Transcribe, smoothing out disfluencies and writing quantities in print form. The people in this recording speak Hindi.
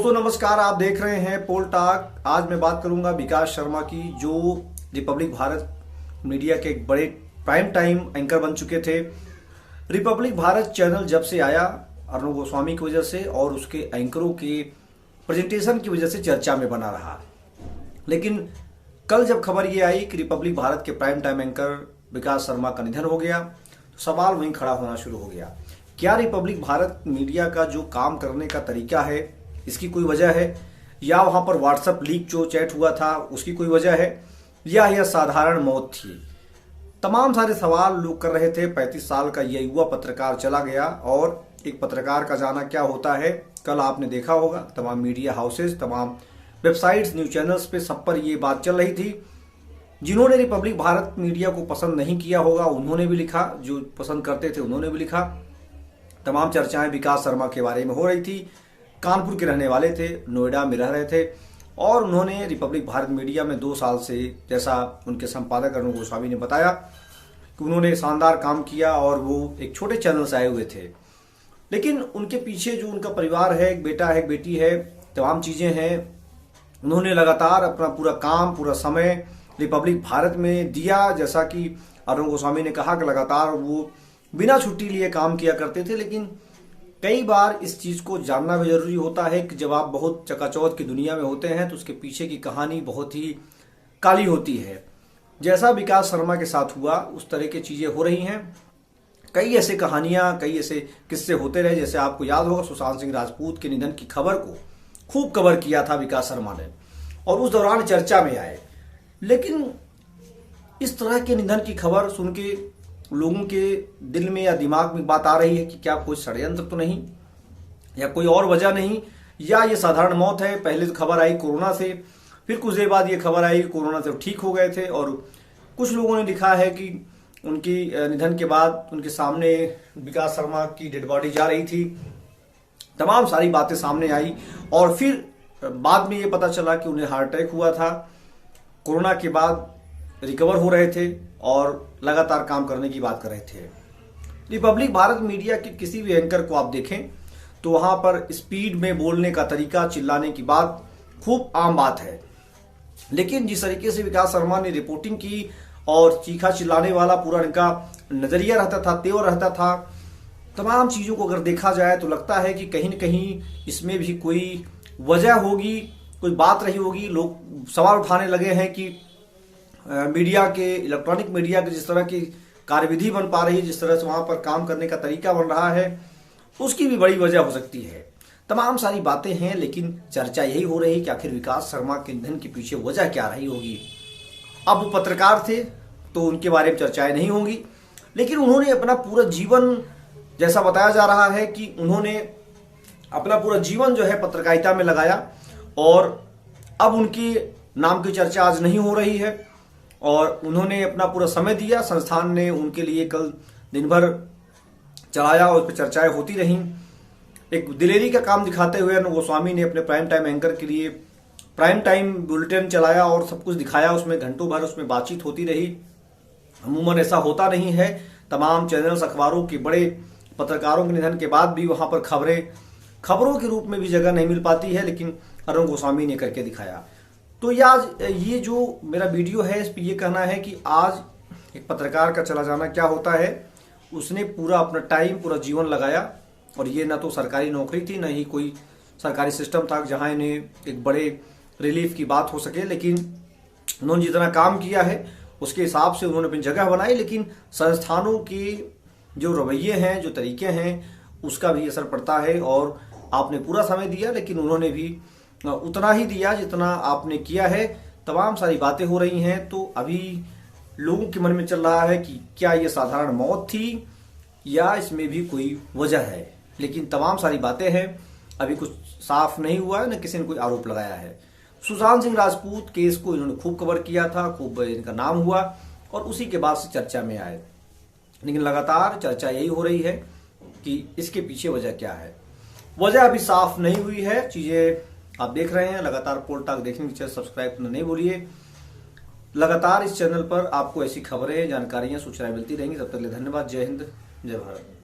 दोस्तों नमस्कार, आप देख रहे हैं पोल टॉक। आज मैं बात करूंगा विकास शर्मा की, जो रिपब्लिक भारत मीडिया के एक बड़े प्राइम टाइम एंकर बन चुके थे। रिपब्लिक भारत चैनल जब से आया अर्णव गोस्वामी की वजह से और उसके एंकरों के प्रेजेंटेशन की वजह से चर्चा में बना रहा। लेकिन कल जब खबर ये आई कि रिपब्लिक भारत के प्राइम टाइम एंकर विकास शर्मा का निधन हो गया, तो सवाल वहीं खड़ा होना शुरू हो गया। क्या रिपब्लिक भारत मीडिया का जो काम करने का तरीका है, इसकी कोई वजह है, या वहां पर व्हाट्सएप लीक जो चैट हुआ था उसकी कोई वजह है, या यह साधारण मौत थी? तमाम सारे सवाल लोग कर रहे थे। 35 साल का यह युवा पत्रकार चला गया, और एक पत्रकार का जाना क्या होता है, कल आपने देखा होगा तमाम मीडिया हाउसेज, तमाम वेबसाइट्स, न्यूज चैनल्स पे सब पर यह बात चल रही थी। जिन्होंने रिपब्लिक भारत मीडिया को पसंद नहीं किया होगा उन्होंने भी लिखा, जो पसंद करते थे उन्होंने भी लिखा। तमाम चर्चाएं विकास शर्मा के बारे में हो रही थी। कानपुर के रहने वाले थे, नोएडा में रह रहे थे, और उन्होंने रिपब्लिक भारत मीडिया में 2 साल से, जैसा उनके संपादक अर्णव गोस्वामी ने बताया, कि उन्होंने शानदार काम किया और वो एक छोटे चैनल से आए हुए थे। लेकिन उनके पीछे जो उनका परिवार है, एक बेटा है, एक बेटी है, तमाम चीजें हैं। उन्होंने लगातार अपना पूरा काम, पूरा समय रिपब्लिक भारत में दिया। जैसा कि अर्णव गोस्वामी ने कहा कि लगातार वो बिना छुट्टी लिए काम किया करते थे। लेकिन कई बार इस चीज को जानना भी जरूरी होता है कि जब आप बहुत चकाचौंध की दुनिया में होते हैं तो उसके पीछे की कहानी बहुत ही काली होती है। जैसा विकास शर्मा के साथ हुआ उस तरह की चीजें हो रही हैं। कई ऐसे कहानियां, कई ऐसे किस्से होते रहे। जैसे आपको याद होगा सुशांत सिंह राजपूत के निधन की खबर को खूब कवर किया था विकास शर्मा ने, और उस दौरान चर्चा में आए। लेकिन इस तरह के निधन की खबर सुन के लोगों के दिल में या दिमाग में बात आ रही है कि क्या कोई षड्यंत्र तो नहीं, या कोई और वजह नहीं, या ये साधारण मौत है। पहले तो खबर आई कोरोना से, फिर कुछ देर बाद ये खबर आई कि कोरोना से ठीक हो गए थे। और कुछ लोगों ने लिखा है कि उनकी निधन के बाद उनके सामने विकास शर्मा की डेड बॉडी जा रही थी। तमाम सारी बातें सामने आई, और फिर बाद में ये पता चला कि उन्हें हार्ट अटैक हुआ था। कोरोना के बाद रिकवर हो रहे थे और लगातार काम करने की बात कर रहे थे। रिपब्लिक भारत मीडिया के किसी भी एंकर को आप देखें तो वहां पर स्पीड में बोलने का तरीका, चिल्लाने की बात खूब आम बात है। लेकिन जिस तरीके से विकास शर्मा ने रिपोर्टिंग की और चीखा चिल्लाने वाला पूरा इनका नजरिया रहता था, तेवर रहता था, तमाम चीजों को अगर देखा जाए तो लगता है कि कहीं न कहीं इसमें भी कोई वजह होगी, कोई बात रही होगी। लोग सवाल उठाने लगे हैं कि मीडिया के, इलेक्ट्रॉनिक मीडिया के जिस तरह की कार्यविधि बन पा रही है, जिस तरह से वहां पर काम करने का तरीका बन रहा है, उसकी भी बड़ी वजह हो सकती है। तमाम सारी बातें हैं, लेकिन चर्चा यही हो रही है कि आखिर विकास शर्मा के निधन के पीछे वजह क्या रही होगी। अब वो पत्रकार थे तो उनके बारे में चर्चाएं नहीं होंगी, लेकिन उन्होंने अपना पूरा जीवन, जैसा बताया जा रहा है कि उन्होंने अपना पूरा जीवन जो है पत्रकारिता में लगाया, और अब उनके नाम की चर्चा आज नहीं हो रही है। और उन्होंने अपना पूरा समय दिया, संस्थान ने उनके लिए कल दिन भर चलाया और उस पर चर्चाएं होती रहीं। एक दिलेरी का काम दिखाते हुए अर्णव गोस्वामी ने अपने प्राइम टाइम एंकर के लिए प्राइम टाइम बुलेटिन चलाया और सब कुछ दिखाया, उसमें घंटों भर उसमें बातचीत होती रही। अमूमन ऐसा होता नहीं है। तमाम चैनल्स, अखबारों के बड़े पत्रकारों के निधन के बाद भी वहां पर खबरों के रूप में भी जगह नहीं मिल पाती है, लेकिन अर्णव गोस्वामी ने करके दिखाया। तो ये जो मेरा वीडियो है, इस पर यह कहना है कि आज एक पत्रकार का चला जाना क्या होता है। उसने पूरा अपना टाइम, पूरा जीवन लगाया, और ये ना तो सरकारी नौकरी थी, ना ही कोई सरकारी सिस्टम था जहां इन्हें एक बड़े रिलीफ की बात हो सके। लेकिन उन्होंने जितना काम किया है उसके हिसाब से उन्होंने अपनी जगह बनाई। लेकिन संस्थानों के जो रवैये हैं, जो तरीके हैं, उसका भी असर पड़ता है। और आपने पूरा समय दिया, लेकिन उन्होंने भी उतना ही दिया जितना आपने किया है। तमाम सारी बातें हो रही हैं, तो अभी लोगों के मन में चल रहा है कि क्या ये साधारण मौत थी, या इसमें भी कोई वजह है। लेकिन तमाम सारी बातें हैं, अभी कुछ साफ नहीं हुआ है, न किसी ने कोई आरोप लगाया है। सुशांत सिंह राजपूत केस को इन्होंने खूब कवर किया था, खूब इनका नाम हुआ, और उसी के बाद से चर्चा में आए। लेकिन लगातार चर्चा यही हो रही है कि इसके पीछे वजह क्या है। वजह अभी साफ नहीं हुई है। चीजें आप देख रहे हैं। लगातार पोल टॉक देखने के लिए सब्सक्राइब करना नहीं भूलिए। लगातार इस चैनल पर आपको ऐसी खबरें, जानकारियां, सूचनाएं मिलती रहेंगी। तब तक के लिए धन्यवाद। जय हिंद, जय भारत।